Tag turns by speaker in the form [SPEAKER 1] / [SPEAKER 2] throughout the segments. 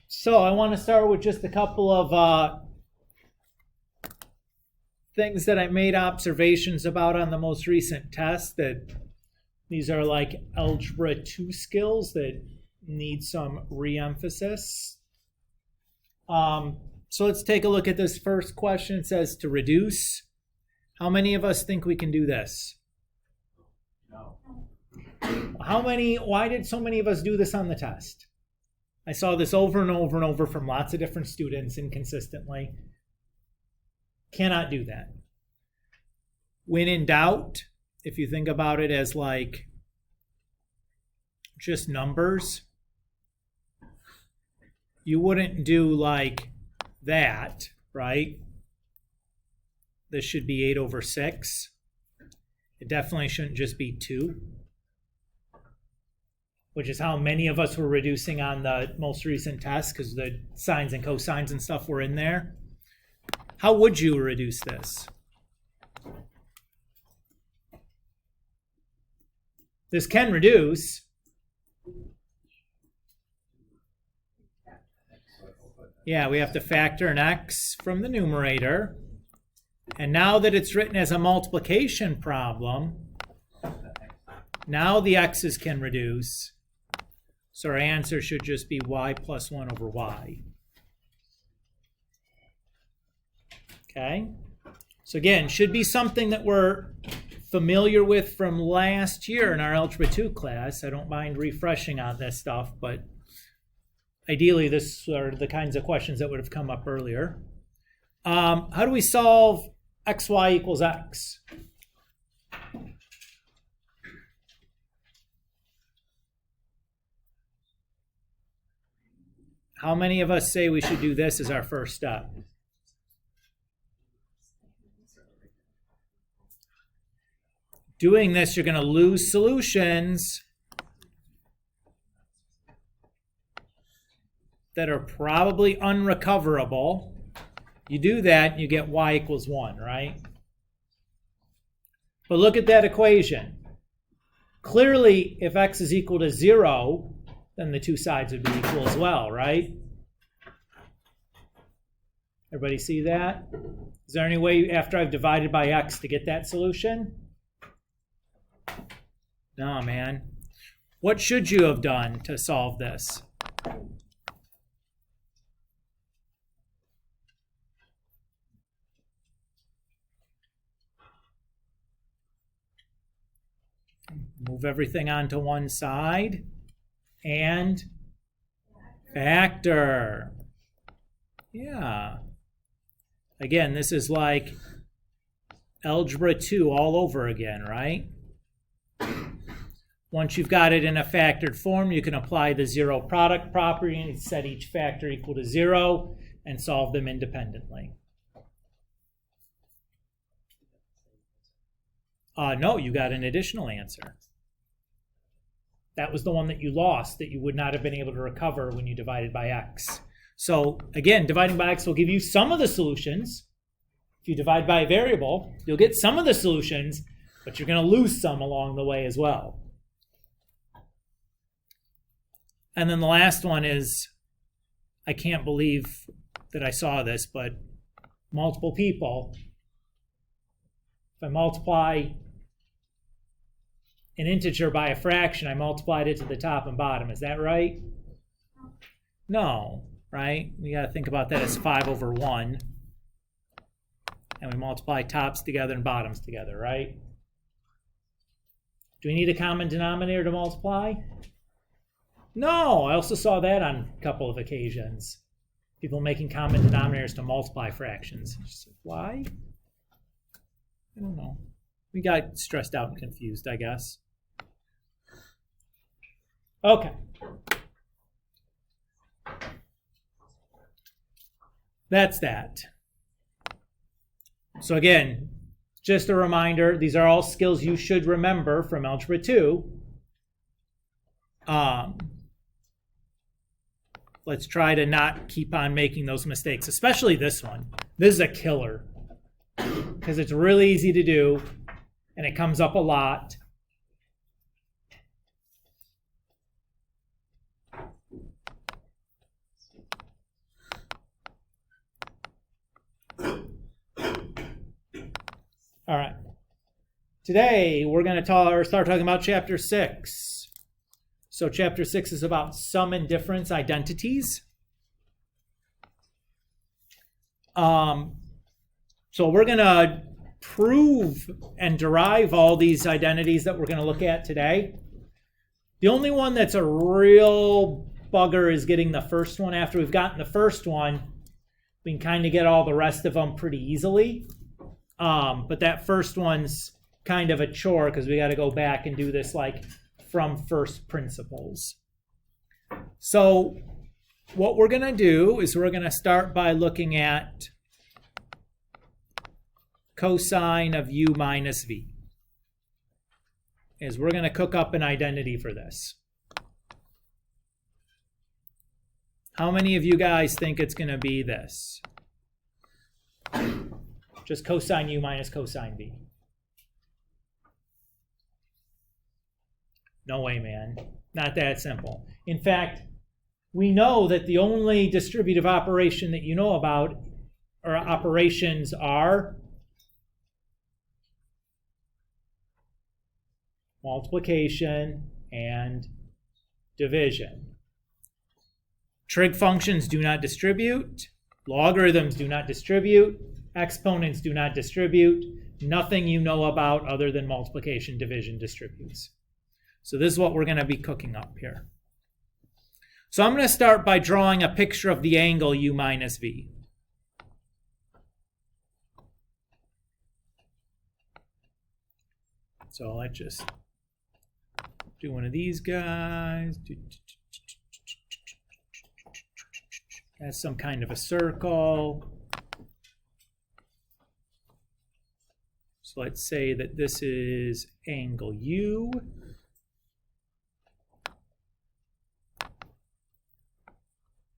[SPEAKER 1] So I want to start with just a couple of things that I made observations about on the most recent test. That these are like Algebra 2 skills that need some re-emphasis. So let's take a look at this first question. It says to reduce. How many of us think we can do this?
[SPEAKER 2] No.
[SPEAKER 1] Why did so many of us do this on the test? I saw this over and over and over from lots of different students inconsistently. Cannot do that. When in doubt, if you think about it as like just numbers, you wouldn't do like that, right? This should be 8 over 6. It definitely shouldn't just be 2, which is how many of us were reducing on the most recent test because the sines and cosines and stuff were in there. How would you reduce this? This can reduce. Yeah, we have to factor an x from the numerator. And now that it's written as a multiplication problem, now the x's can reduce. So our answer should just be y plus 1 over y. Okay? So again, should be something that we're familiar with from last year in our Algebra 2 class. I don't mind refreshing on this stuff, but ideally this are the kinds of questions that would have come up earlier. How do we solve xy equals x? How many of us say we should do this as our first step? Doing this, you're going to lose solutions that are probably unrecoverable. You do that, you get y equals 1, right? But look at that equation. Clearly, if x is equal to 0, then the two sides would be equal as well, right? Everybody see that? Is there any way after I've divided by x to get that solution? No, man. What should you have done to solve this? Move everything onto one side and factor. Yeah. Again, this is like Algebra 2 all over again, right? Once you've got it in a factored form, you can apply the zero product property and set each factor equal to 0 and solve them independently. No, you got an additional answer. That was the one that you lost that you would not have been able to recover when you divided by x. So again, dividing by x will give you some of the solutions. If you divide by a variable, you'll get some of the solutions, but you're going to lose some along the way as well. And then the last one is, I can't believe that I saw this, but multiple people. If I multiply an integer by a fraction, I multiplied it to the top and bottom. Is that right? No, right? We got to think about that as 5 over 1. And we multiply tops together and bottoms together, right? Do we need a common denominator to multiply? No, I also saw that on a couple of occasions. People making common denominators to multiply fractions. Just like, why? I don't know. We got stressed out and confused, I guess. Okay. That's that. So again, just a reminder, these are all skills you should remember from Algebra 2. Let's try to not keep on making those mistakes, especially this one. This is a killer. because it's really easy to do and it comes up a lot. All right. Today we're going to start talking about chapter 6. So chapter 6 is about sum and difference identities. So we're going to prove and derive all these identities that we're going to look at today. The only one that's a real bugger is getting the first one. After we've gotten the first one, we can kind of get all the rest of them pretty easily. But that first one's kind of a chore because we got to go back and do this like from first principles. So what we're going to do is we're going to start by looking at cosine of u minus v. We're going to cook up an identity for this. How many of you guys think it's going to be this? Just cosine u minus cosine v. No way, man. Not that simple. In fact, we know that the only distributive operation that you know about, or operations, are multiplication and division. Trig functions do not distribute. Logarithms do not distribute. Exponents do not distribute. Nothing you know about other than multiplication, division distributes. So this is what we're going to be cooking up here. So I'm going to start by drawing a picture of the angle u minus v. So let's just do one of these guys. That's some kind of a circle. So let's say that this is angle u.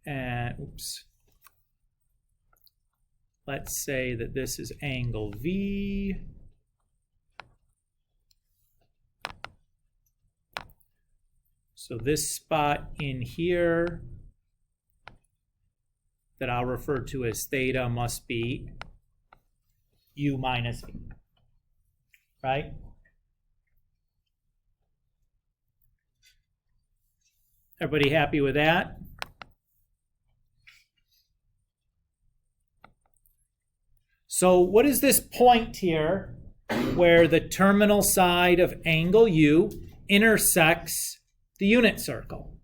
[SPEAKER 1] And let's say that this is angle v. So this spot in here that I'll refer to as theta must be u minus v, right? Everybody happy with that? So what is this point here where the terminal side of angle u intersects the unit circle?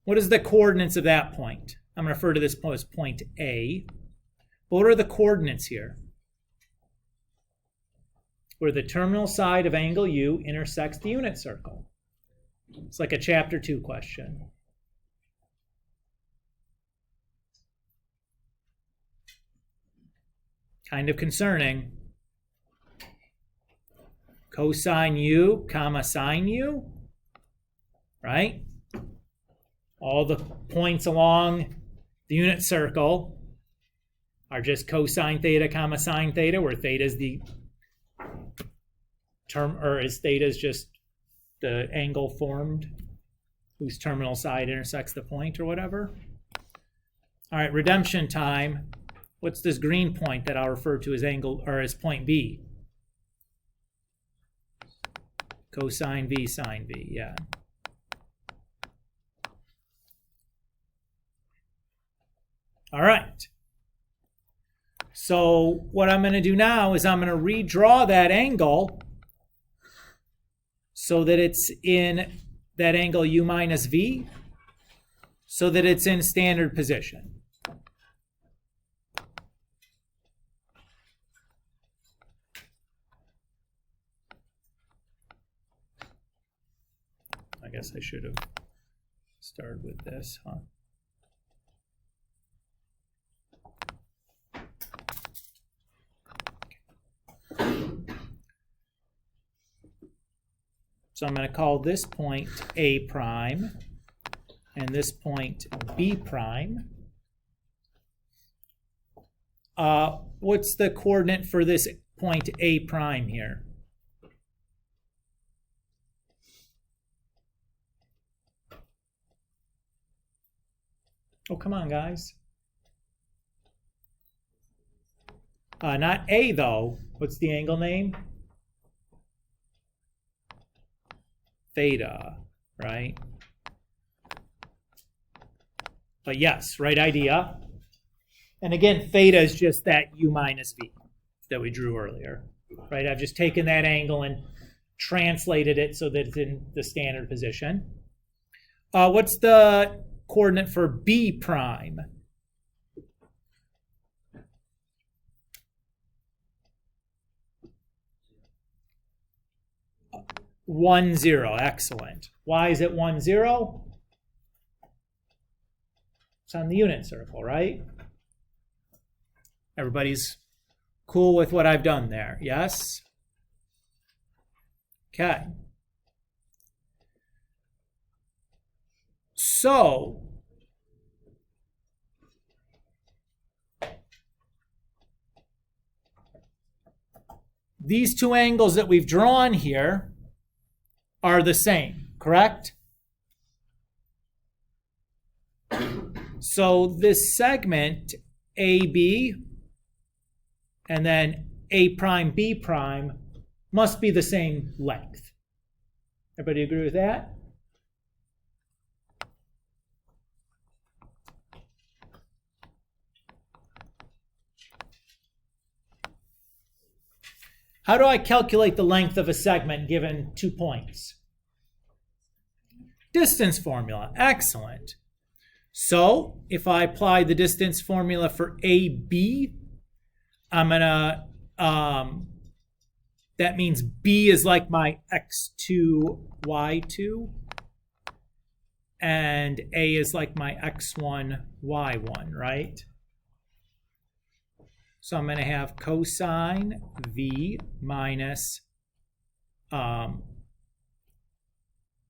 [SPEAKER 1] What is the coordinates of that point? I'm going to refer to this point as point A. But what are the coordinates here? Where the terminal side of angle u intersects the unit circle. It's like a chapter 2 question. Kind of concerning. Cosine u comma sine u, right? All the points along the unit circle are just cosine theta comma sine theta, where theta is the term, or is theta is just the angle formed whose terminal side intersects the point or whatever. All right, redemption time. What's this green point that I'll refer to as angle, or as point B? Cosine v sine v, yeah. All right. So what I'm going to do now is I'm going to redraw that angle so that it's in that angle u minus v, so that it's in standard position. I guess I should have started with this, huh? So I'm going to call this point A prime and this point B prime. what's the coordinate for this point A prime here? Oh, come on, guys. Not A, though. What's the angle name? Theta, right? But yes, right idea. And again, theta is just that u minus v that we drew earlier, right? I've just taken that angle and translated it so that it's in the standard position. What's the coordinate for B prime? 1, 0. Excellent. Why is it 1, 0? It's on the unit circle, right? Everybody's cool with what I've done there, yes? Okay. So, these two angles that we've drawn here are the same, correct? So this segment AB and then A prime B prime must be the same length. Everybody agree with that? How do I calculate the length of a segment given 2 points? Distance formula. Excellent. So if I apply the distance formula for AB, I'm going to, that means B is like my x2, y2, and A is like my x1, y1, right? So I'm going to have cosine V minus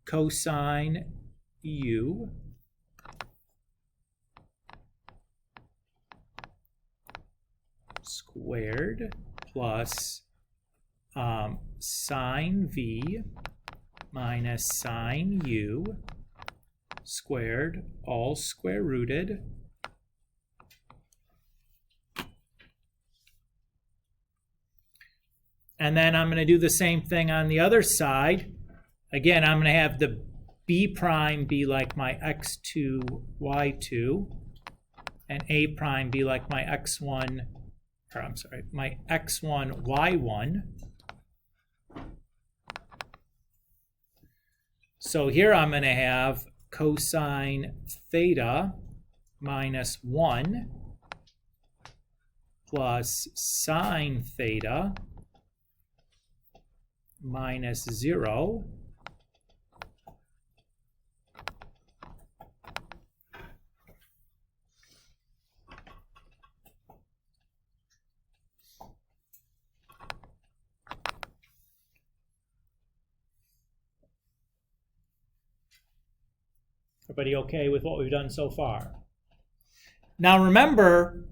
[SPEAKER 1] cosine U squared plus sine V minus sine U squared, all square rooted, and then I'm going to do the same thing on the other side. Again, I'm going to have the B prime be like my x2, y2, and A prime be like my x1, or I'm sorry, my x1, y1. So here I'm going to have cosine theta minus 1 plus sine theta minus 0 Everybody okay with what we've done so far? Now remember,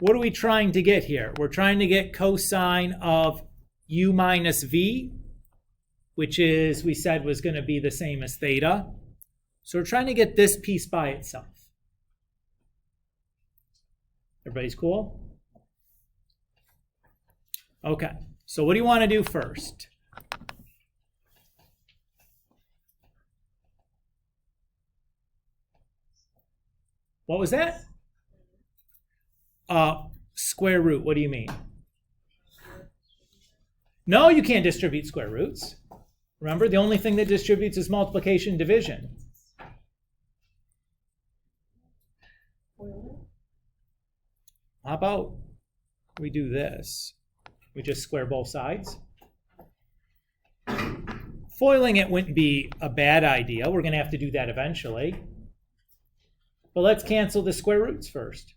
[SPEAKER 1] what are we trying to get here? We're trying to get cosine of u minus v, which is, we said, was going to be the same as theta. So we're trying to get this piece by itself. Everybody's cool? Okay, so what do you want to do first? What was that? Square root, what do you mean? No, you can't distribute square roots. Remember, the only thing that distributes is multiplication and division. How about we do this? We just square both sides. Foiling it wouldn't be a bad idea. We're going to have to do that eventually. But let's cancel the square roots first.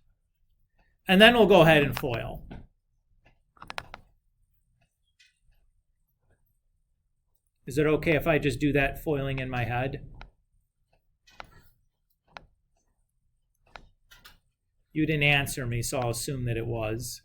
[SPEAKER 1] And then we'll go ahead and foil. Is it okay if I just do that foiling in my head? You didn't answer me, so I'll assume that it was.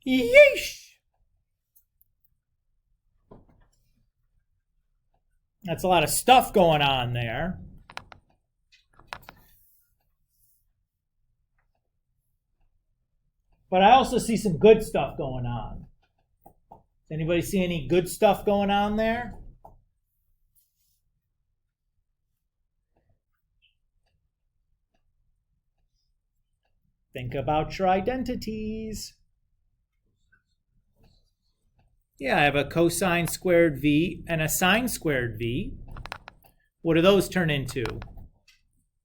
[SPEAKER 1] Yeesh! That's a lot of stuff going on there. But I also see some good stuff going on. Does anybody see any good stuff going on there? Think about your identities. Yeah, I have a cosine squared v and a sine squared v. What do those turn into?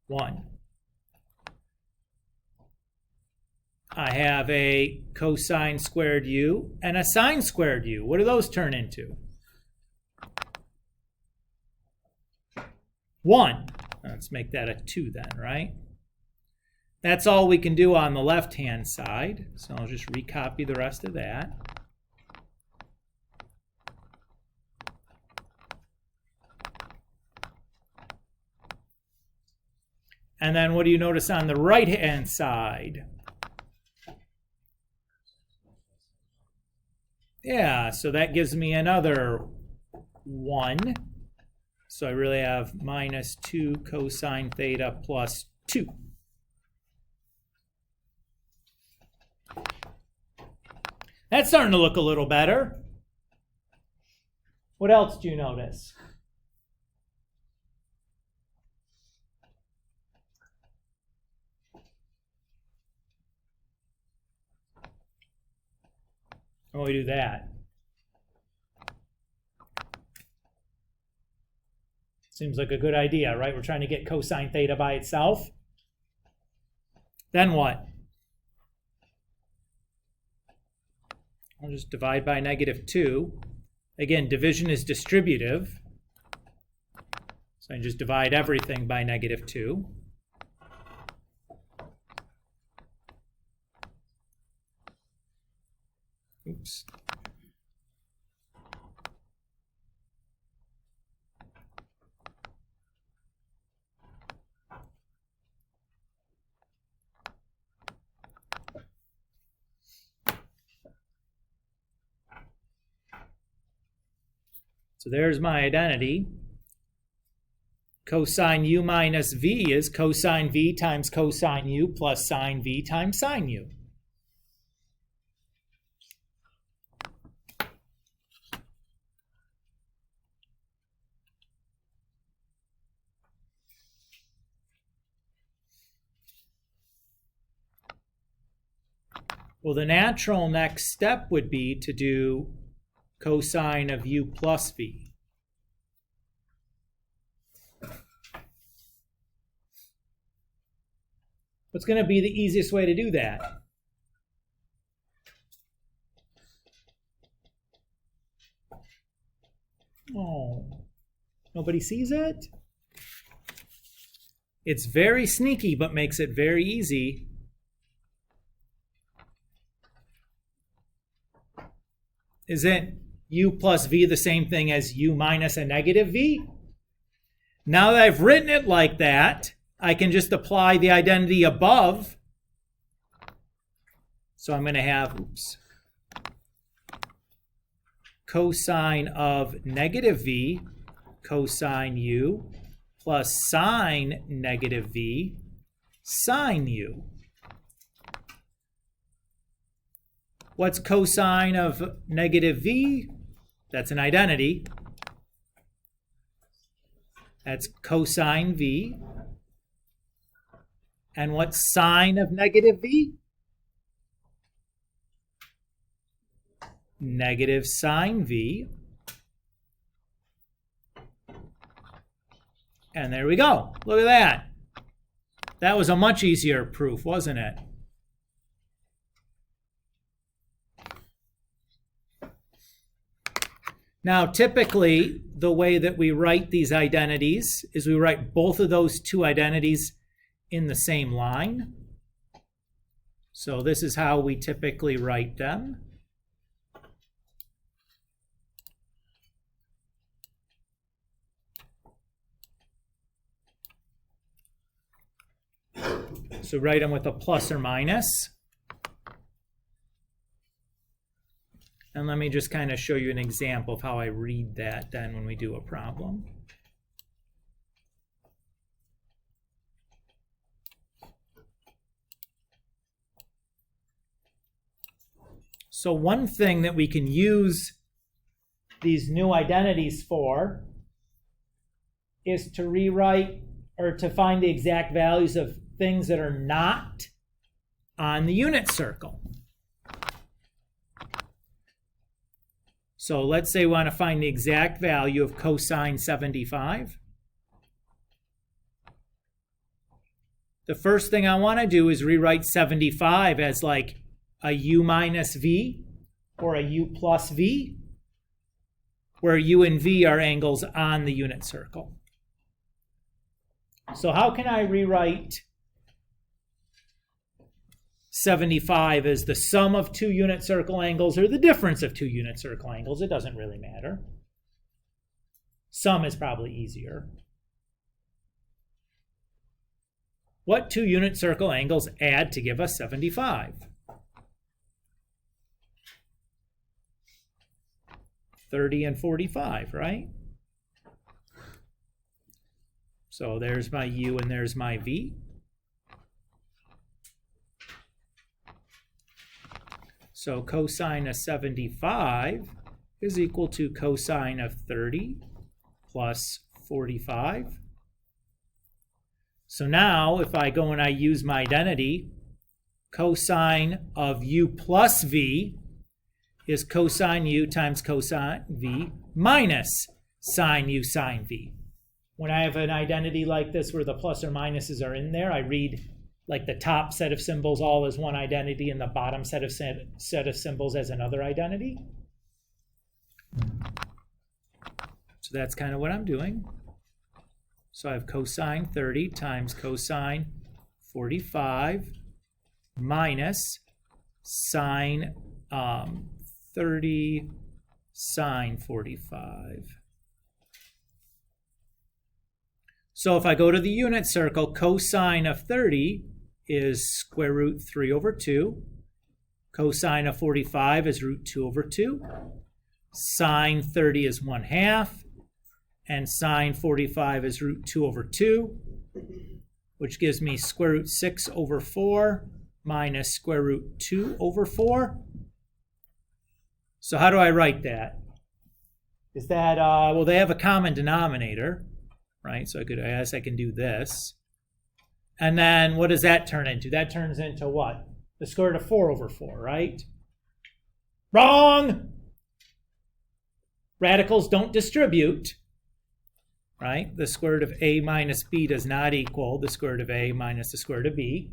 [SPEAKER 1] 1. I have a cosine squared u and a sine squared u. What do those turn into? 1. Let's make that a 2 then, right? That's all we can do on the left-hand side. So I'll just recopy the rest of that. And then what do you notice on the right-hand side? Yeah, so that gives me another 1. So I really have minus 2 cosine theta plus 2. That's starting to look a little better. What else do you notice? How do we do that? Seems like a good idea, right? We're trying to get cosine theta by itself. Then what? I'll just divide by negative 2. Again, division is distributive. So I just divide everything by negative 2. Oops. So there's my identity. Cosine u minus v is cosine v times cosine u plus sine v times sine u. Well, the natural next step would be to do cosine of u plus v. What's going to be the easiest way to do that? Oh, nobody sees it? It's very sneaky, but makes it very easy. Isn't u plus v the same thing as u minus a negative v? Now that I've written it like that, I can just apply the identity above. So I'm going to have, cosine of negative v cosine u plus sine negative v sine u. What's cosine of negative v? That's an identity. That's cosine v. And what's sine of negative v? negative sine v. And there we go. Look at that. That was a much easier proof, wasn't it? Now, typically, the way that we write these identities is we write both of those two identities in the same line. So this is how we typically write them. So write them with a plus or minus. And let me just kind of show you an example of how I read that then when we do a problem. So one thing that we can use these new identities for is to rewrite or to find the exact values of things that are not on the unit circle. So let's say we want to find the exact value of cosine 75. The first thing I want to do is rewrite 75 as like a u minus v or a u plus v, where u and v are angles on the unit circle. So how can I rewrite 75 as the sum of two unit circle angles or the difference of two unit circle angles? It doesn't really matter. Sum is probably easier. What two unit circle angles add to give us 75? 30 and 45, right? So there's my u and there's my v. So cosine of 75 is equal to cosine of 30 plus 45. So now if I go and I use my identity, cosine of u plus v is cosine u times cosine v minus sine u sine v. When I have an identity like this where the plus or minuses are in there, I read like the top set of symbols all as one identity and the bottom set of symbols as another identity. So that's kind of what I'm doing. So I have cosine 30 times cosine 45 minus sine 30 sine 45. So if I go to the unit circle, cosine of 30 is square root 3 over 2. Cosine of 45 is root 2 over 2. Sine 30 is 1/2. And sine 45 is root 2 over 2, which gives me square root 6 over 4 minus square root 2 over 4. So how do I write that? Is that, well, they have a common denominator, right? So I guess I can do this. And then what does that turn into? That turns into what? The square root of 4 over 4, right? Wrong! Radicals don't distribute, right? The square root of a minus b does not equal the square root of a minus the square root of b.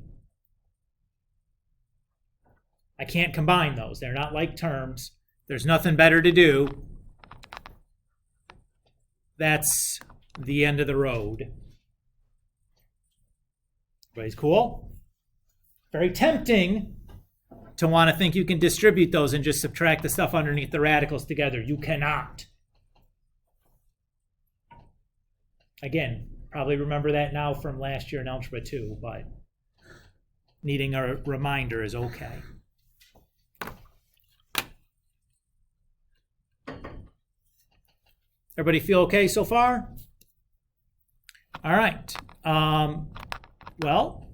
[SPEAKER 1] I can't combine those. They're not like terms. There's nothing better to do. That's the end of the road. Everybody's cool? Very tempting to want to think you can distribute those and just subtract the stuff underneath the radicals together. You cannot. Again, probably remember that now from last year in Algebra 2, but needing a reminder is okay. Everybody feel okay so far? All right. Well,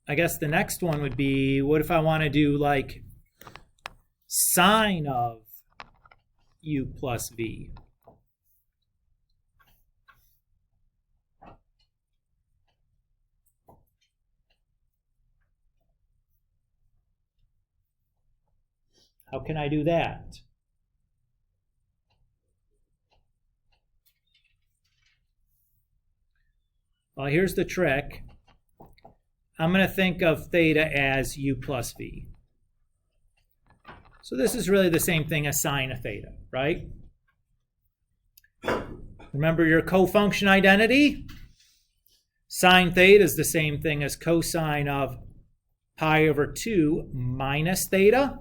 [SPEAKER 1] I guess the next one would be, what if I want to do like sine of u plus v? How can I do that? Well, here's the trick. I'm going to think of theta as u plus v. So this is really the same thing as sine of theta, right? Remember your cofunction identity? Sine theta is the same thing as cosine of pi over 2 minus theta.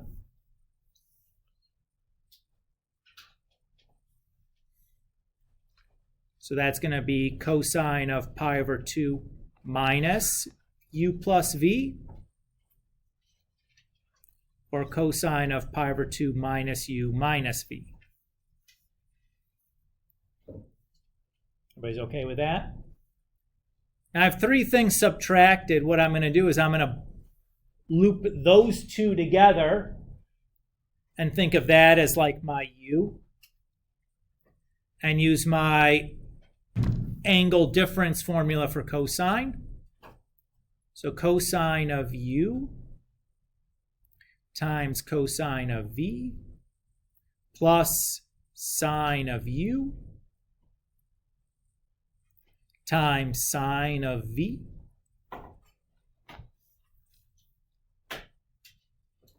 [SPEAKER 1] So that's going to be cosine of pi over 2 minus u plus v, or cosine of pi over 2 minus u minus v. Everybody's okay with that? Now I have three things subtracted. What I'm going to do is I'm going to loop those two together and think of that as like my u, and use my angle difference formula for cosine. So cosine of u times cosine of v plus sine of u times sine of v.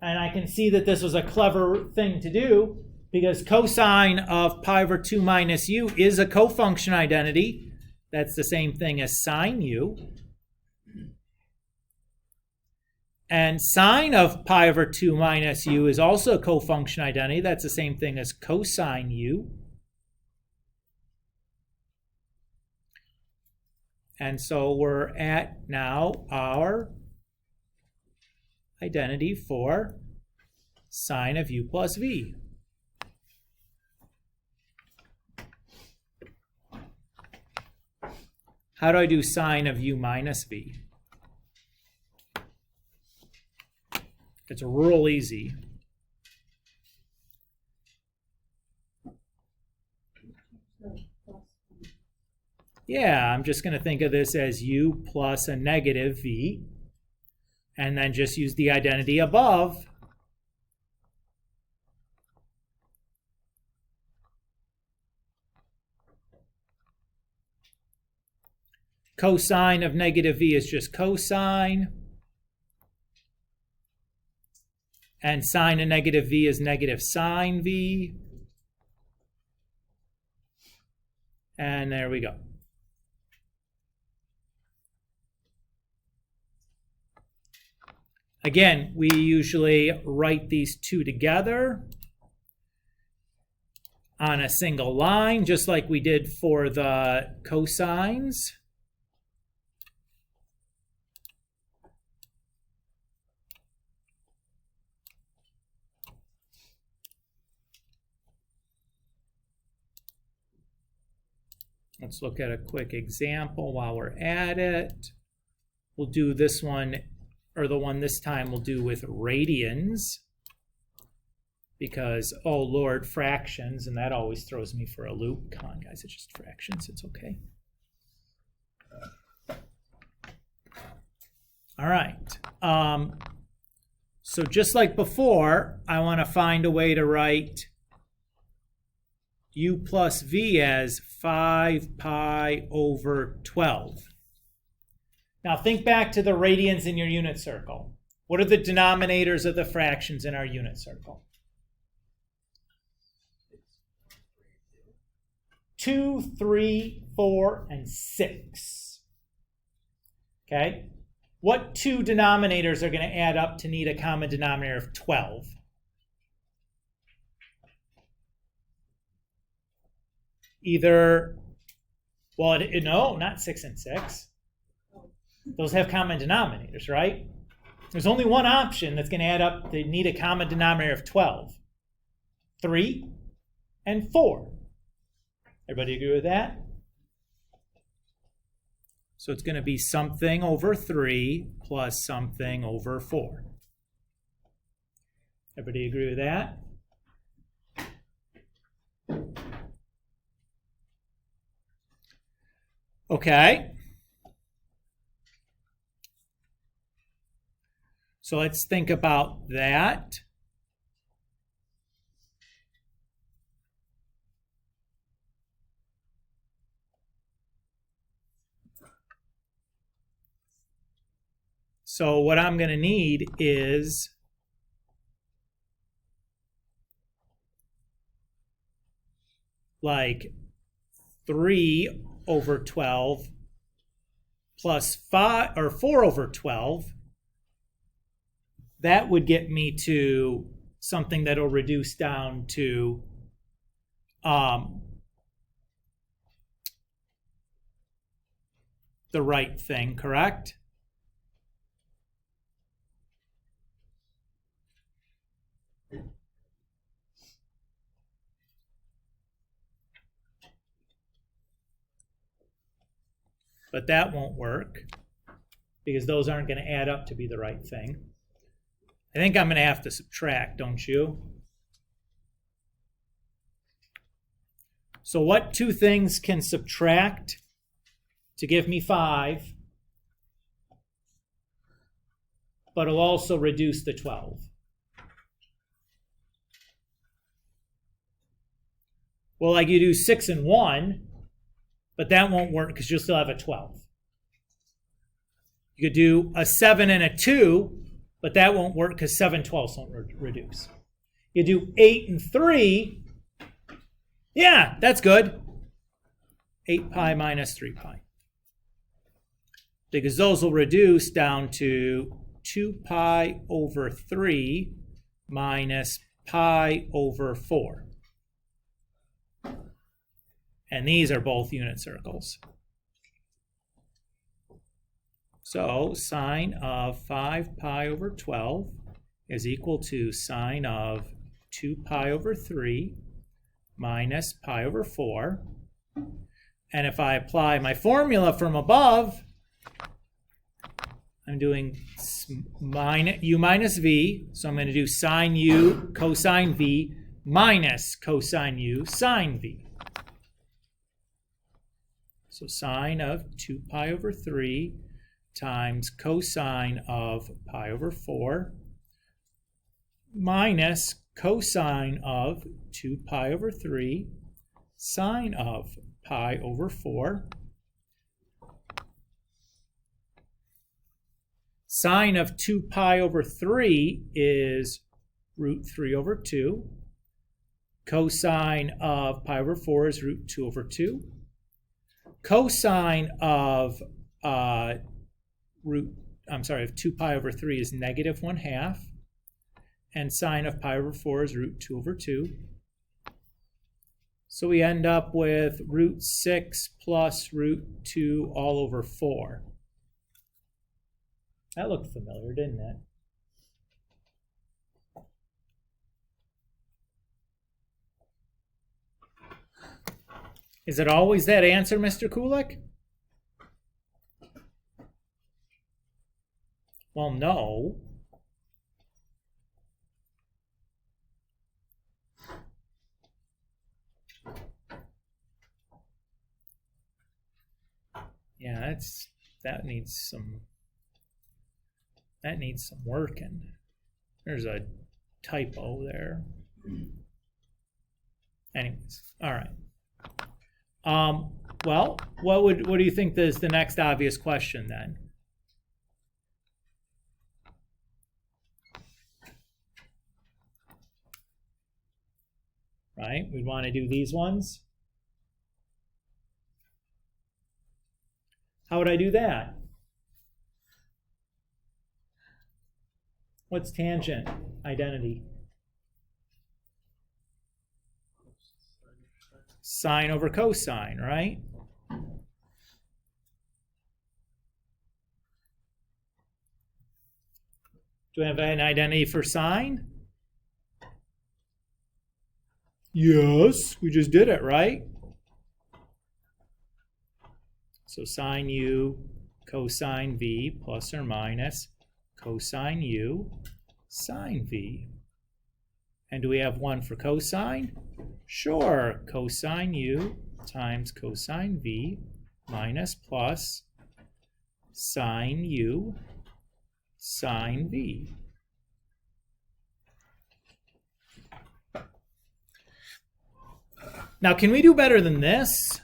[SPEAKER 1] And I can see that this was a clever thing to do because cosine of pi over 2 minus u is a cofunction identity. That's the same thing as sine u. And sine of pi over 2 minus u is also a cofunction identity. That's the same thing as cosine u. And so we're at now our identity for sine of u plus v. How do I do sine of u minus v? It's real easy. Yeah, I'm just going to think of this as u plus a negative v, and then just use the identity above. Cosine of negative v is just cosine. And sine of negative v is negative sine v. And there we go. Again, we usually write these two together on a single line, just like we did for the cosines. Let's look at a quick example while we're at it. We'll do this one, or the one this time we'll do with radians, because, oh Lord, fractions, and that always throws me for a loop. Come on, guys, it's just fractions. It's okay. All right. So just like before, I want to find a way to write u plus v as 5 pi over 12. Now think back to the radians in your unit circle. What are the denominators of the fractions in our unit circle? 2, 3, 4, and 6. Okay? What two denominators are going to add up to need a common denominator of 12? Either, well, no, not 6 and 6. Those have common denominators, right? There's only one option that's going to add up to need a common denominator of 12. 3 and 4. Everybody agree with that? So it's going to be something over 3 plus something over 4. Everybody agree with that? Okay. So let's think about that. So what I'm going to need is like 3 over 12 plus 5 or 4 over 12. That would get me to something that'll reduce down to the right thing, correct? But that won't work because those aren't going to add up to be the right thing. I think I'm going to have to subtract, don't you? So what two things can subtract to give me 5, but it'll also reduce the 12? Well, like you do 6 and 1, but that won't work because you'll still have a 12. You could do a 7 and a 2, but that won't work because 7/12 won't reduce. You do 8 and 3. Yeah, that's good. 8 pi minus 3 pi. Because those will reduce down to 2 pi over 3 minus pi over 4. And these are both unit circles. So sine of 5 pi over 12 is equal to sine of 2 pi over 3 minus pi over 4. And if I apply my formula from above, I'm doing u minus v. So I'm going to do sine u cosine v minus cosine u sine v. So sine of 2 pi over 3 times cosine of pi over 4 minus cosine of 2 pi over 3 sine of pi over 4. Sine of 2 pi over 3 is root 3 over 2. Cosine of pi over 4 is root 2 over 2. Cosine of of 2 pi over 3 is negative 1/2. And sine of pi over 4 is root 2 over 2. So we end up with root 6 plus root 2 all over 4. That looked familiar, didn't it? Is it always that answer, Mr. Kulik? Well, no. Yeah, that needs some working. There's a typo there. Anyways, all right. Well, what do you think is the next obvious question then? Right? We'd want to do these ones. How would I do that? What's tangent identity? Sine over cosine, right? Do I have an identity for sine? Yes, we just did it, right? So sine u cosine v plus or minus cosine u sine v. And do we have one for cosine? Sure, cosine u times cosine v minus plus sine u sine v. Now, can we do better than this?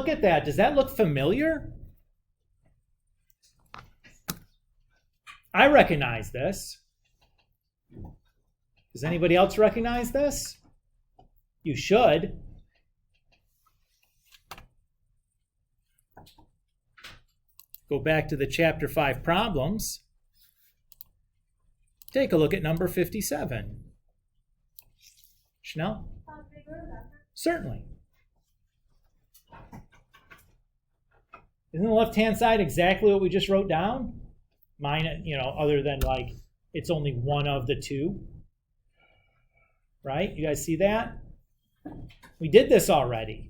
[SPEAKER 1] look at that. Does that look familiar? I recognize this. Does anybody else recognize this? You should. Go back to the Chapter 5 problems. Take a look at number 57. Chanel? Certainly. Isn't the left-hand side exactly what we just wrote down? Mine, other than like it's only one of the two. Right? You guys see that? We did this already.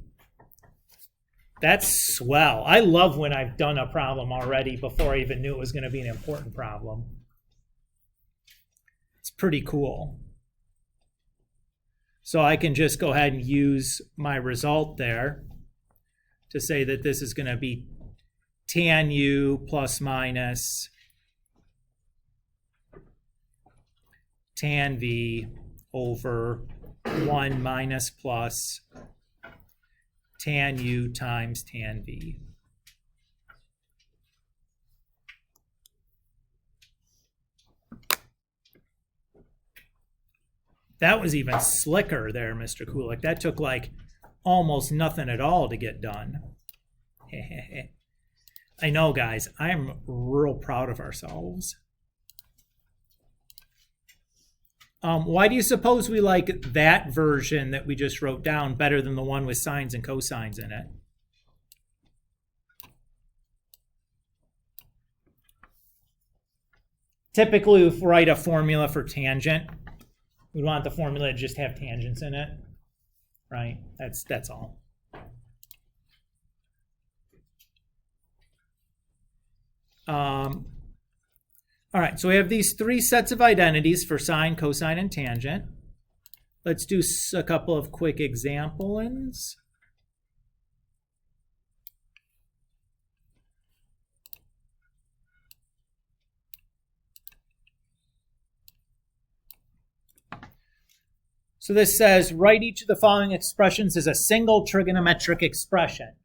[SPEAKER 1] That's swell. I love when I've done a problem already before I even knew it was going to be an important problem. It's pretty cool. So I can just go ahead and use my result there to say that this is going to be tan u plus minus tan v over 1 minus plus tan u times tan v. That was even slicker there, Mr. Kulik. That took like almost nothing at all to get done. I know, guys. I'm real proud of ourselves. Why do you suppose we like that version that we just wrote down better than the one with sines and cosines in it? Typically, if we write a formula for tangent, we want the formula to just have tangents in it, right? That's all. All right, so we have these three sets of identities for sine, cosine, and tangent. Let's do a couple of quick examples. So this says, write each of the following expressions as a single trigonometric expression.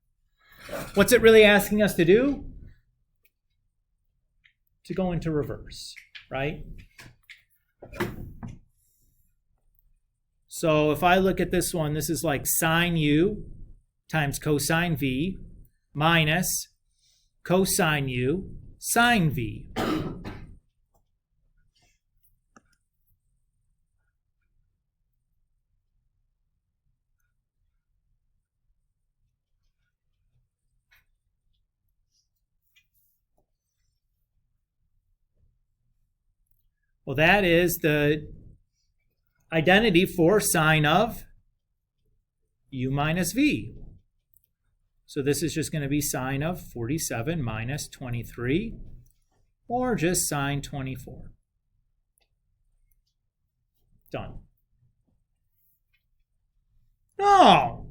[SPEAKER 1] What's it really asking us to do? To go into reverse, right? So if I look at this one, this is like sine u times cosine v minus cosine u sine v. Well, that is the identity for sine of u minus v. So this is just going to be sine of 47 minus 23, or just sine 24. Done. No!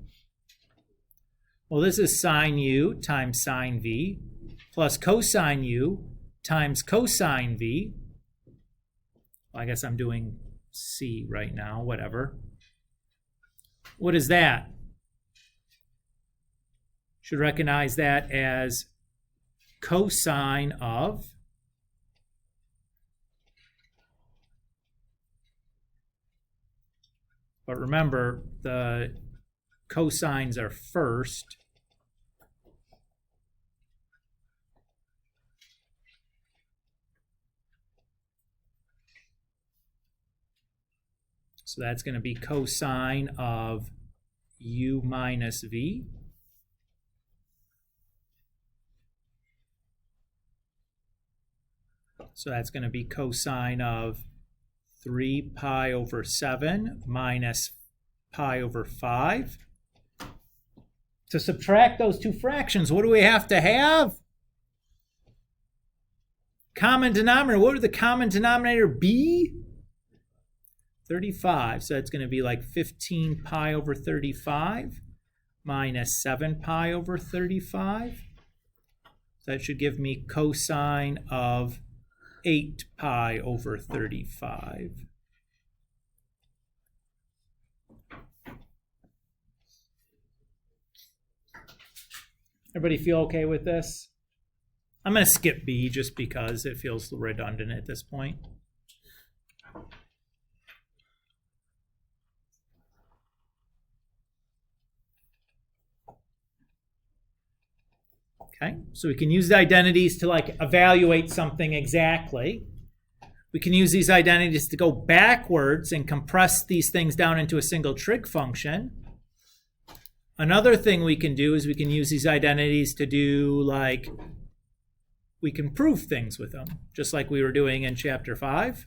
[SPEAKER 1] Well, this is sine u times sine v plus cosine u times cosine v. I guess I'm doing C right now, whatever. What is that? Should recognize that as cosine of but remember the cosines are first. So that's going to be cosine of u minus v. So that's going to be cosine of 3 pi over 7 minus pi over 5. To subtract those two fractions, what do we have to have? Common denominator. What would the common denominator be? 35. So it's going to be like 15 pi over 35 minus 7 pi over 35. So that should give me cosine of 8 pi over 35. Everybody feel okay with this? I'm going to skip B just because it feels redundant at this point. Okay, so we can use the identities to like evaluate something exactly. We can use these identities to go backwards and compress these things down into a single trig function. Another thing we can do is we can use these identities to do like, we can prove things with them, just like we were doing in chapter 5.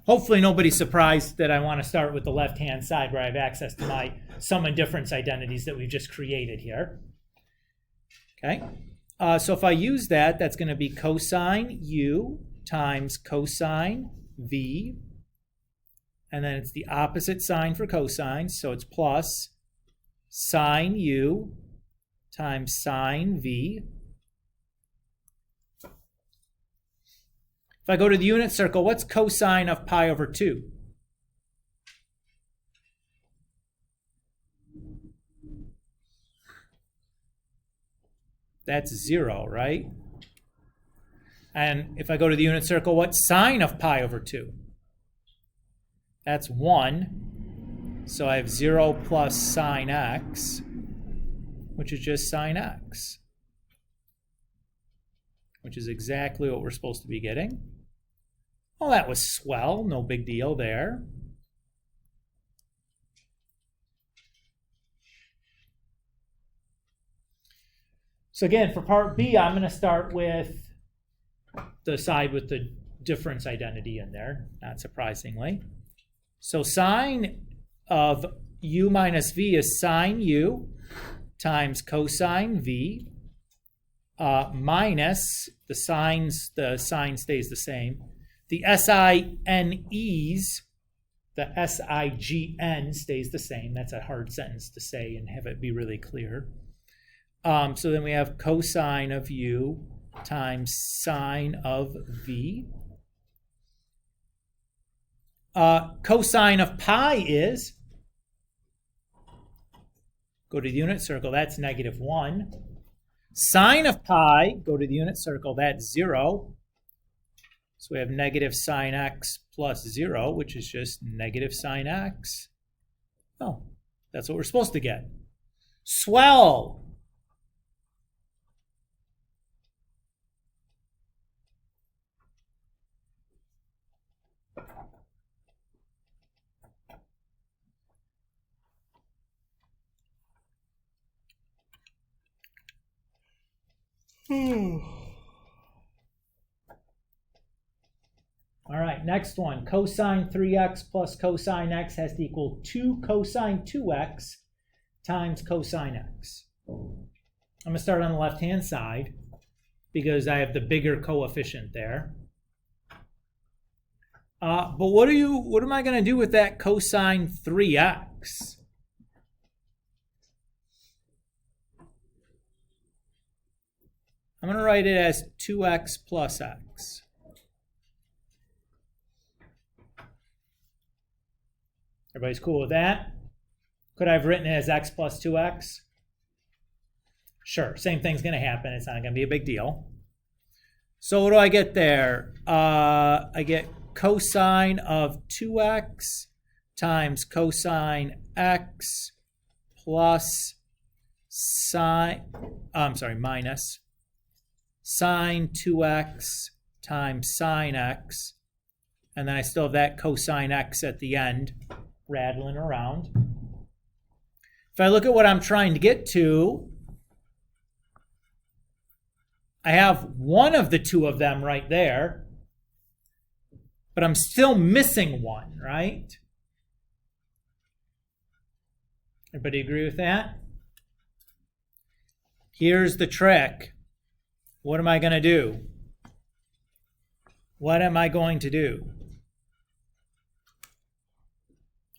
[SPEAKER 1] Hopefully nobody's surprised that I want to start with the left-hand side where I have access to my sum and difference identities that we've just created here. Okay, so if I use that, that's going to be cosine u times cosine v. And then it's the opposite sign for cosine, so it's plus sine u times sine v. If I go to the unit circle, what's cosine of pi over 2? That's 0, right? And if I go to the unit circle, what's sine of pi over 2? That's 1. So I have 0 plus sine x, which is just sine x, which is exactly what we're supposed to be getting. Well, that was swell. No big deal there. So again, for part B, I'm going to start with the side with the difference identity in there, not surprisingly. So sine of u minus v is sine u times cosine v minus the sign stays the same. The SINEs, the SIGN stays the same. That's a hard sentence to say and have it be really clear. So then we have cosine of u times sine of v. Cosine of pi is, go to the unit circle, that's -1. Sine of pi, go to the unit circle, that's 0. So we have negative sine x plus 0, which is just negative sine x. Oh, that's what we're supposed to get. Swell! All right, next one. Cosine 3x plus cosine x has to equal 2 cosine 2x times cosine x. I'm going to start on the left-hand side because I have the bigger coefficient there. But what am I going to do with that cosine 3x? I'm going to write it as 2x plus x. Everybody's cool with that? Could I have written it as x plus 2x? Sure, same thing's going to happen. It's not going to be a big deal. So what do I get there? I get cosine of 2x times cosine x plus minus sine 2x times sine x. And then I still have that cosine x at the end, rattling around. If I look at what I'm trying to get to, I have one of the two of them right there, but I'm still missing one, right? Everybody agree with that? Here's the trick. What am I going to do? What am I going to do?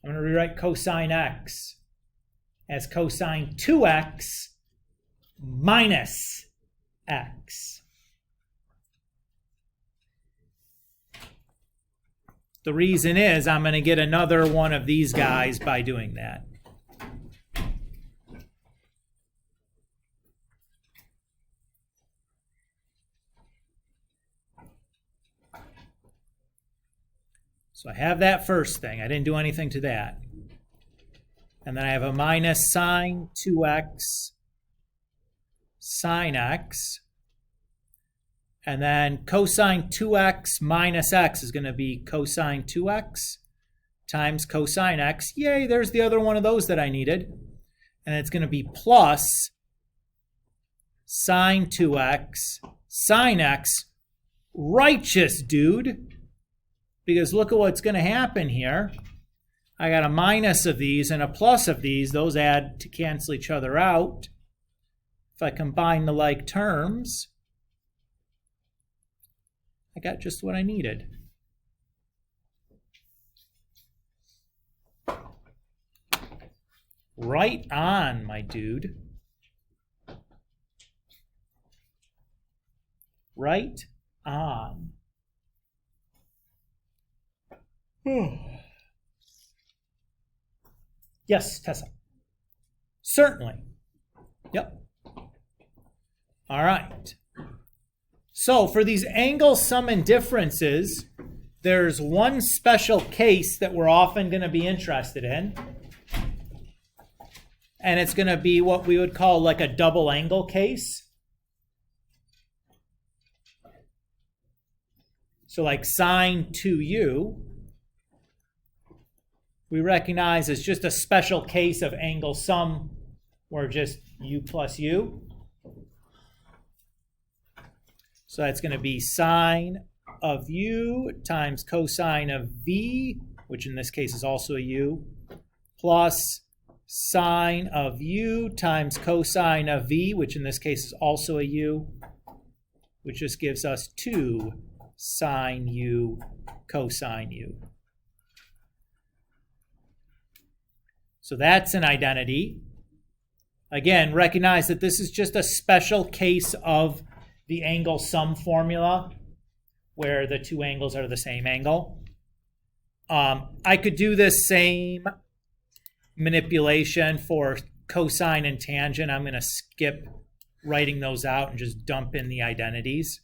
[SPEAKER 1] I'm going to rewrite cosine x as cosine 2x minus x. The reason is I'm going to get another one of these guys by doing that. So I have that first thing. I didn't do anything to that. And then I have a minus sine 2x sine x. And then cosine 2x minus x is going to be cosine 2x times cosine x. Yay, there's the other one of those that I needed. And it's going to be plus sine 2x sine x. Righteous, dude. Because look at what's going to happen here. I got a minus of these and a plus of these. Those add to cancel each other out. If I combine the like terms, I got just what I needed. Right on, my dude. Right on. Yes, Tessa. Certainly. Yep. All right. So for these angle sum and differences, there's one special case that we're often going to be interested in. And it's going to be what we would call like a double angle case. So like sine 2u, we recognize as just a special case of angle sum where just u plus u. So that's going to be sine of u times cosine of v, which in this case is also a u, plus sine of u times cosine of v, which in this case is also a u, which just gives us 2 sine u cosine u. So that's an identity. Again, recognize that this is just a special case of the angle sum formula where the two angles are the same angle. I could do this same manipulation for cosine and tangent. I'm going to skip writing those out and just dump in the identities.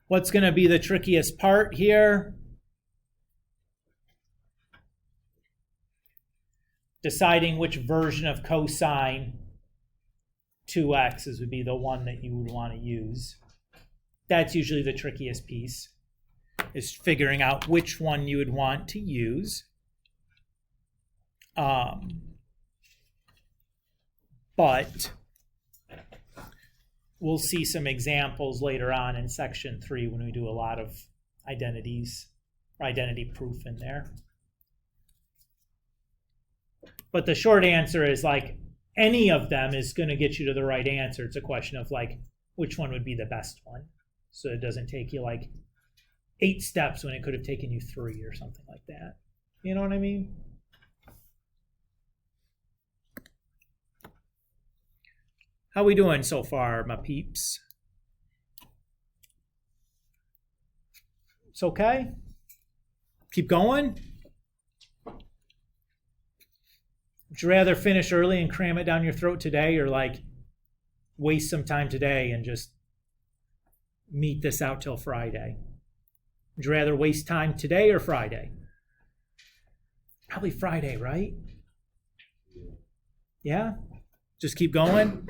[SPEAKER 1] What's going to be the trickiest part here? Deciding which version of cosine 2x would be the one that you would want to use. That's usually the trickiest piece, is figuring out which one you would want to use. But we'll see some examples later on in section 3 when we do a lot of identities, or identity proof in there. But the short answer is like any of them is going to get you to the right answer. It's a question of like which one would be the best one. So it doesn't take you like 8 steps when it could have taken you 3 or something like that. You know what I mean? How we doing so far, my peeps? It's okay? Keep going? Would you rather finish early and cram it down your throat today, or like waste some time today and just meet this out till Friday? Would you rather waste time today or Friday? Probably Friday, right? Yeah? Just keep going?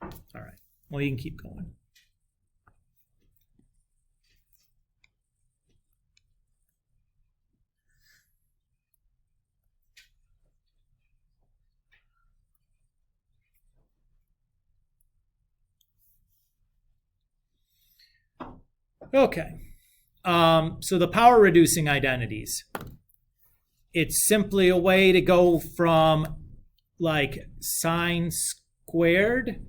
[SPEAKER 1] All right. Well, you can keep going. Okay. So the power reducing identities. It's simply a way to go from like sine squared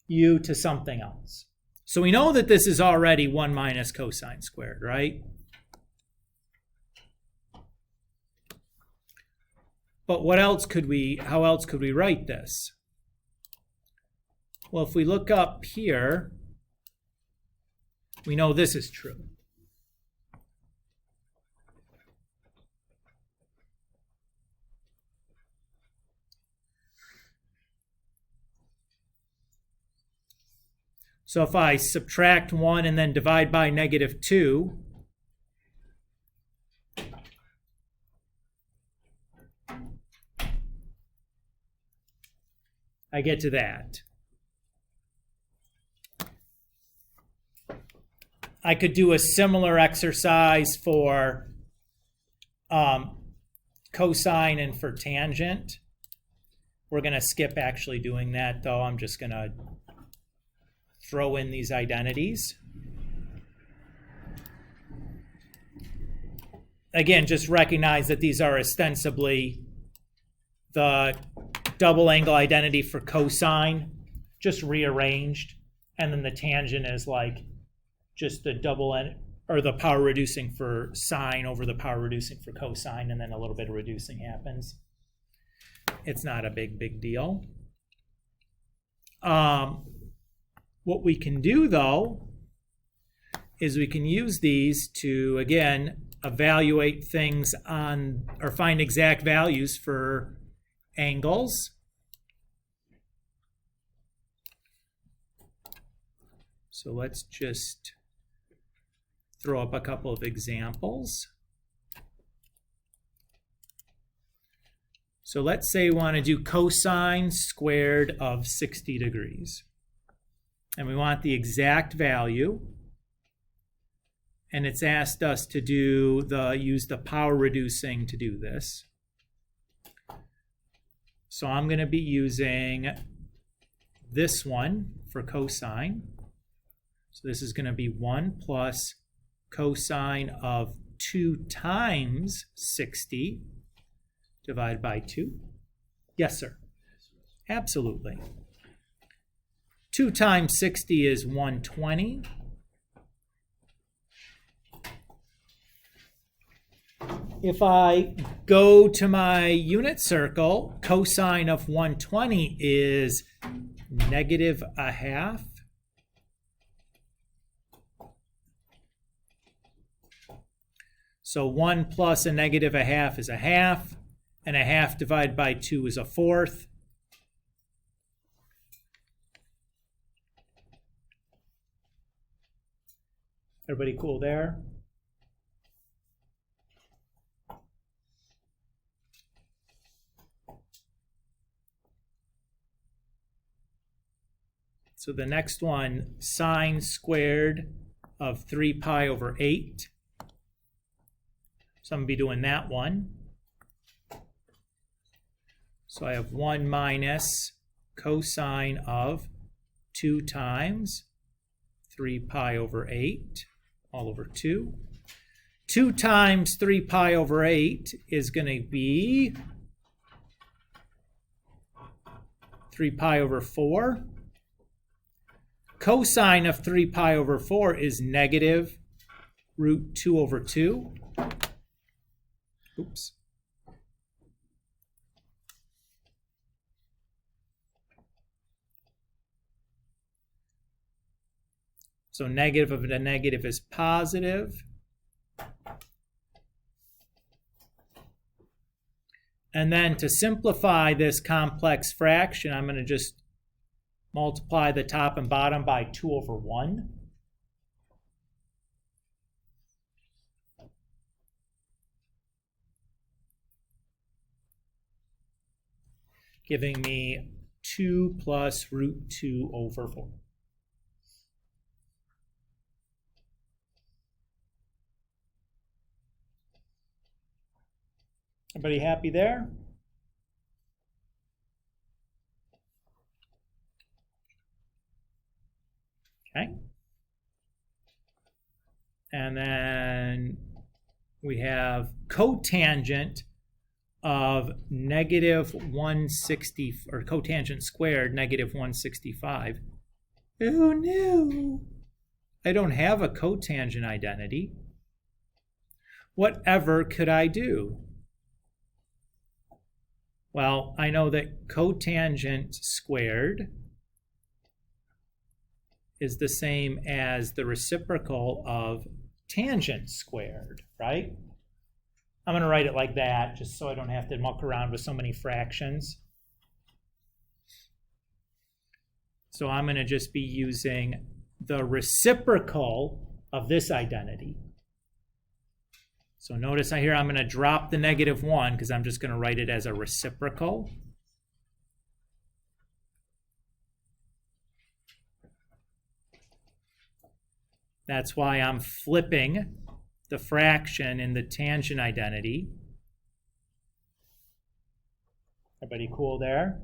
[SPEAKER 1] u to something else. So we know that this is already 1 minus cosine squared, right? But how else could we write this? Well, if we look up here, we know this is true. So if I subtract 1 and then divide by -2, I get to that. I could do a similar exercise for cosine and for tangent. We're going to skip actually doing that, though. I'm just going to throw in these identities. Again, just recognize that these are ostensibly the double angle identity for cosine, just rearranged, and then the tangent is like just the or the power reducing for sine over the power reducing for cosine, and then a little bit of reducing happens. It's not a big deal. What we can do, though, is we can use these to, again, evaluate things on, or find exact values for angles. So let's just throw up a couple of examples. So let's say we want to do cosine squared of 60 degrees. And we want the exact value. And it's asked us to use the power reducing to do this. So I'm going to be using this one for cosine. So this is going to be 1 plus cosine of 2 times 60 divided by 2. Yes, sir. Absolutely. 2 times 60 is 120. If I go to my unit circle, cosine of 120 is -1/2. So 1 plus a -1/2 is 1/2, and 1/2 divided by 2 is 1/4. Everybody cool there? So the next one, sine squared of 3 pi over 8. So I'm going to be doing that one. So I have 1 minus cosine of 2 times 3 pi over 8 all over 2. 2 times 3 pi over 8 is going to be 3 pi over 4. Cosine of 3 pi over 4 is -√2 over 2. Oops. So negative of a negative is positive. And then to simplify this complex fraction, I'm going to just multiply the top and bottom by 2 over 1. Giving me 2 plus √2 over 4. Everybody happy there? Okay. And then we have cotangent of -160, or cotangent squared -165. Oh no! I don't have a cotangent identity. Whatever could I do? Well, I know that cotangent squared is the same as the reciprocal of tangent squared, right? I'm going to write it like that just so I don't have to muck around with so many fractions. So I'm going to just be using the reciprocal of this identity. So notice here I'm going to drop the -1 because I'm just going to write it as a reciprocal. That's why I'm flipping the fraction in the tangent identity. Everybody cool there?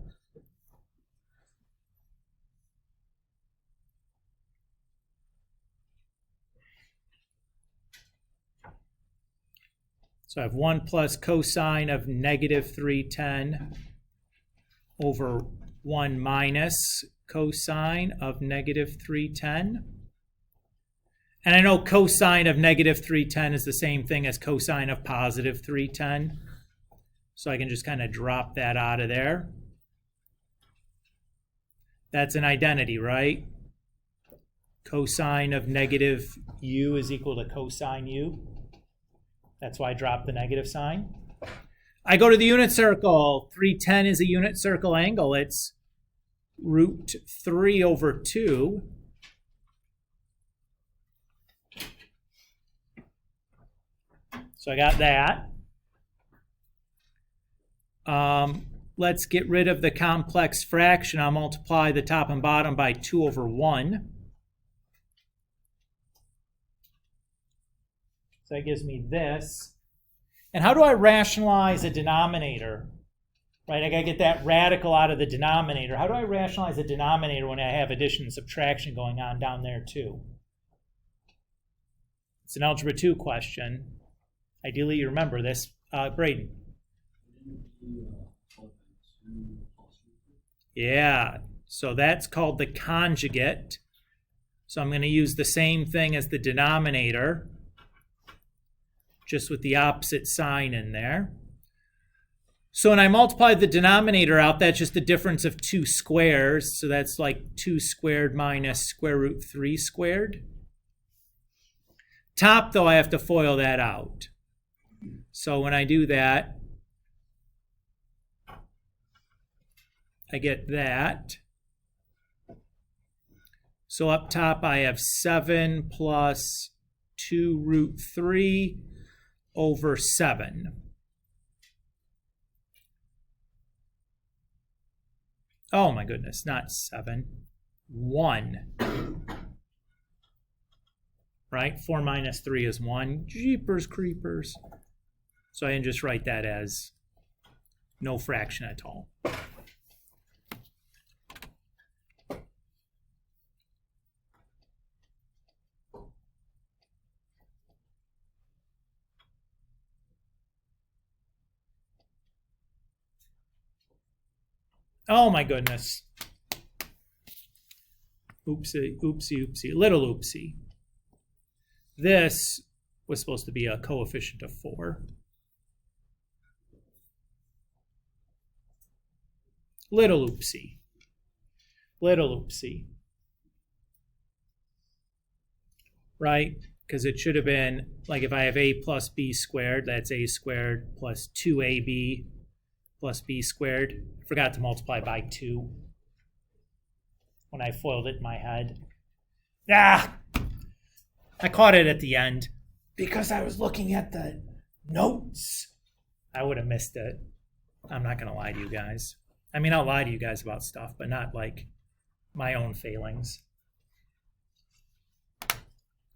[SPEAKER 1] So I have 1 plus cosine of -310 over 1 minus cosine of -310. And I know cosine of -310 is the same thing as cosine of +310. So I can just kind of drop that out of there. That's an identity, right? Cosine of -u is equal to cosine u. That's why I dropped the negative sign. I go to the unit circle. 310 is a unit circle angle. It's √3 over 2. So I got that. Let's get rid of the complex fraction. I'll multiply the top and bottom by 2 over 1. So that gives me this. And how do I rationalize a denominator? Right, I got to get that radical out of the denominator. How do I rationalize a denominator when I have addition and subtraction going on down there too? It's an Algebra 2 question. Ideally, you remember this. Braden. Yeah, so that's called the conjugate. So I'm going to use the same thing as the denominator, just with the opposite sign in there. So when I multiply the denominator out, that's just the difference of 2 squares. So that's like 2 squared minus square root 3 squared. Top, though, I have to FOIL that out. So when I do that, I get that. So up top, I have 7 plus 2 root 3 over 7. Oh my goodness, not 7, 1. Right? 4 minus 3 is 1. Jeepers creepers. So I can just write that as no fraction at all. Oh my goodness. Oopsie, oopsie, oopsie, little oopsie. This was supposed to be a coefficient of 4. Little oopsie. Little oopsie. Right? Because it should have been, like if I have a plus b squared, that's a squared plus 2ab plus b squared. Forgot to multiply by 2 when I FOILed it in my head. Ah! I caught it at the end because I was looking at the notes. I would have missed it. I'm not going to lie to you guys. I mean, I'll lie to you guys about stuff, but not like my own failings.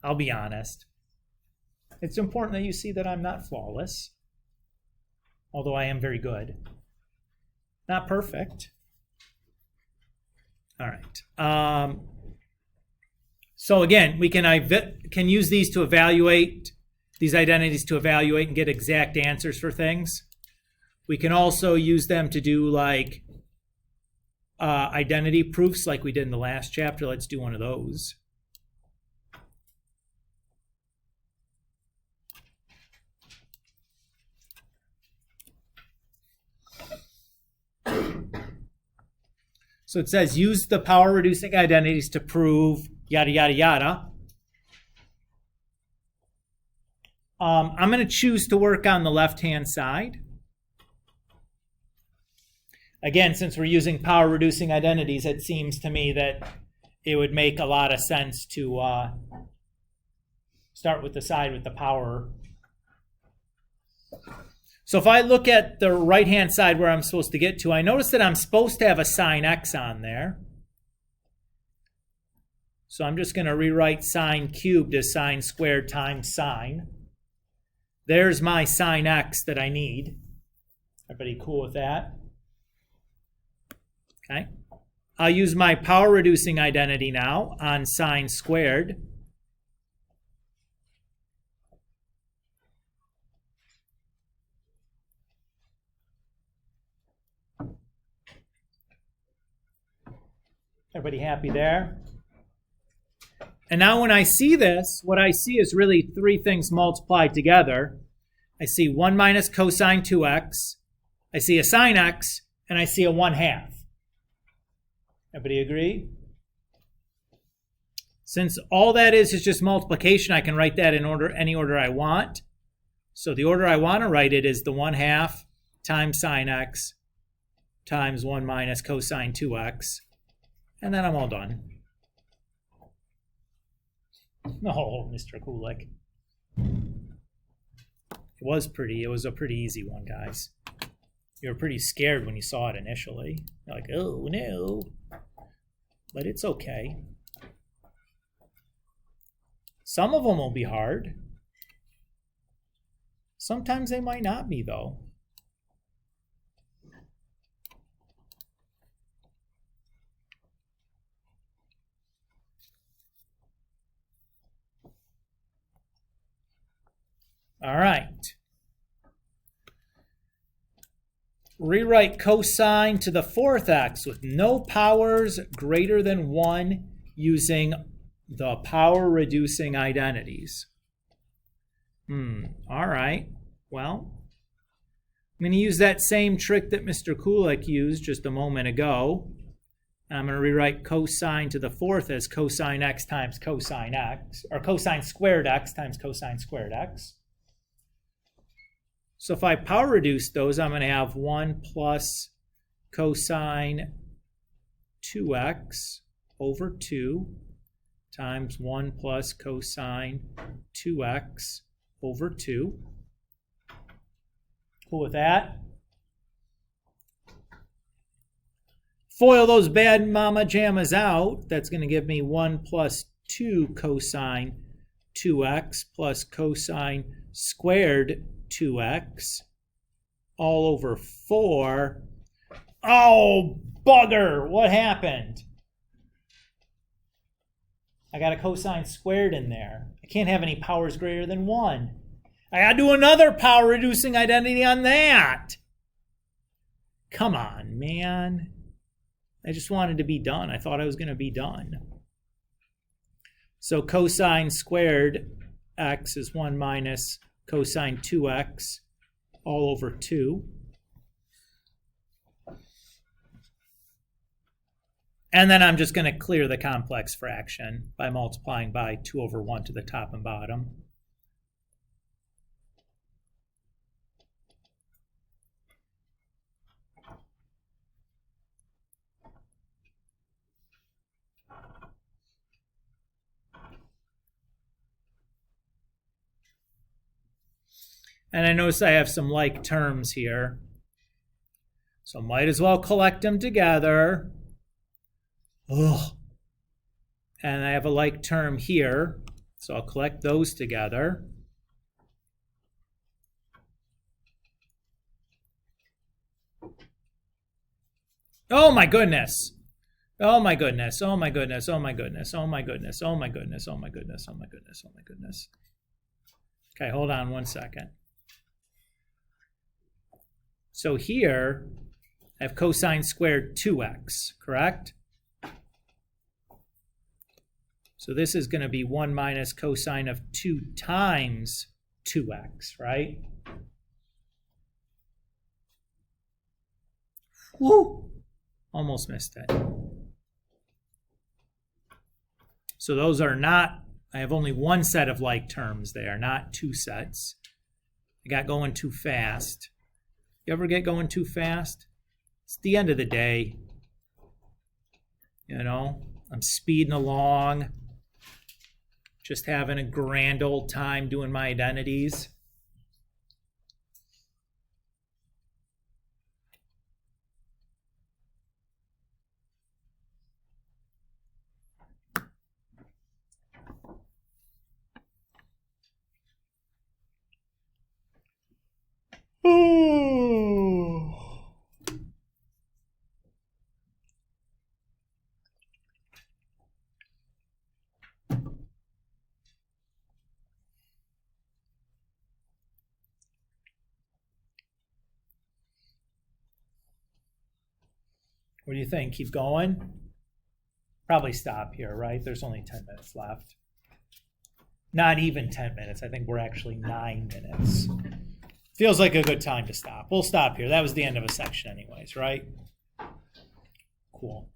[SPEAKER 1] I'll be honest. It's important that you see that I'm not flawless, although I am very good. Not perfect. All right. So again, we can use these to evaluate, these identities to evaluate and get exact answers for things. We can also use them to do like identity proofs like we did in the last chapter. Let's do one of those. So it says use the power reducing identities to prove yada, yada, yada. I'm going to choose to work on the left-hand side. Again, since we're using power reducing identities, it seems to me that it would make a lot of sense to start with the side with the power. So if I look at the right-hand side where I'm supposed to get to, I notice that I'm supposed to have a sine x on there. So I'm just going to rewrite sine cubed as sine squared times sine. There's my sine x that I need. Everybody cool with that? Okay. I'll use my power reducing identity now on sine squared. Everybody happy there? And now when I see this, what I see is really three things multiplied together. I see 1 minus cosine 2x, I see a sine x, and I see a 1/2. Everybody agree? Since all that is just multiplication, I can write that in order, any order I want. So the order I want to write it is the 1/2 times sine x times 1 minus cosine 2x. And then I'm all done. Oh, Mr. Kulik. It was a pretty easy one, guys. You were pretty scared when you saw it initially. You're like, oh no. But it's okay. Some of them will be hard. Sometimes they might not be, though. All right. Rewrite cosine to the 4th x with no powers greater than 1 using the power reducing identities. All right. Well, I'm going to use that same trick that Mr. Kulik used just a moment ago. I'm going to rewrite cosine to the 4th as cosine x times cosine x, or cosine squared x times cosine squared x. So if I power reduce those, I'm going to have 1 plus cosine 2x over 2 times 1 plus cosine 2x over 2. Cool with that? Foil those bad mama jammas out. That's going to give me 1 plus 2 cosine 2x plus cosine squared 2x all over 4. Oh, bugger! What happened? I got a cosine squared in there. I can't have any powers greater than 1. I got to do another power reducing identity on that. Come on, man. I just wanted to be done. I thought I was going to be done. So cosine squared x is 1 minus cosine 2x all over 2. And then I'm just going to clear the complex fraction by multiplying by 2 over 1 to the top and bottom. And I notice I have some like terms here. So might as well collect them together. Ugh. And I have a like term here. So I'll collect those together. Oh my goodness. Oh my goodness. Oh my goodness. Oh my goodness. Oh my goodness. Oh my goodness. Oh my goodness. Oh my goodness. Oh my goodness. Okay, hold on one second. So here, I have cosine squared 2x, correct? So this is going to be 1 minus cosine of 2 times 2x, right? Woo! Almost missed it. So those are not, I have only one set of like terms there, not two sets. I got going too fast. You ever get going too fast? It's the end of the day. You know, I'm speeding along, just having a grand old time doing my identities. What do you think? Keep going? Probably stop here, right? There's only 10 minutes left. Not even 10 minutes. I think we're actually 9 minutes. Feels like a good time to stop. We'll stop here. That was the end of a section anyways, right? Cool.